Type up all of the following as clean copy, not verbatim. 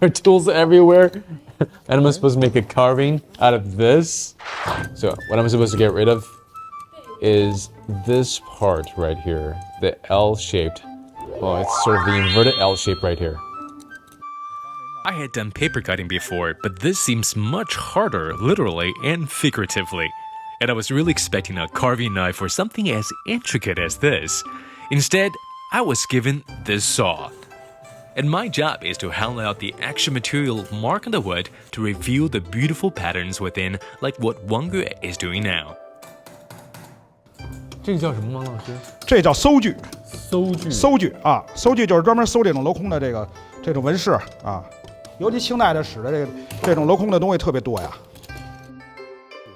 are tools everywhere. And I'm supposed to make a carving out of this. So what I'm supposed to get rid of is this part right here, the L-shaped. Well, it's sort of the inverted L shape right here. I had done paper cutting before, but this seems much harder, literally and figuratively. And I was really expecting a carving knife or something as intricate as this. Instead, I was given this saw. And my job is to hollow out the actual material mark on the wood to reveal the beautiful patterns within, like what Wang Yue is doing now. 这个叫什么吗，老师？这叫搜具。搜具搜具就是专门搜这种镂空的这种纹饰啊，尤其清代的使的这种镂空的东西特别多呀。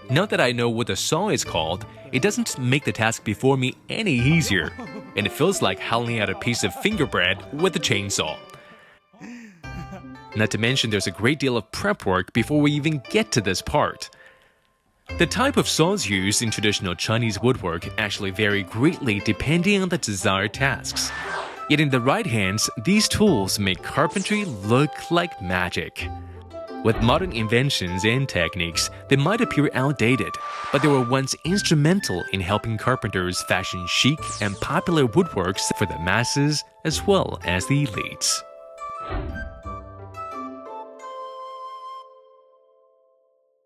Now that I know what the saw is called, it doesn't make the task before me any easier, and it feels like hollowing out a piece of finger bread with a chainsaw. Not to mention there's a great deal of prep work before we even get to this part. The type of saws used in traditional Chinese woodwork actually vary greatly depending on the desired tasks. Yet in the right hands, these tools make carpentry look like magic. With modern inventions and techniques, they might appear outdated, but they were once instrumental in helping carpenters fashion chic and popular woodworks for the masses as well as the elites.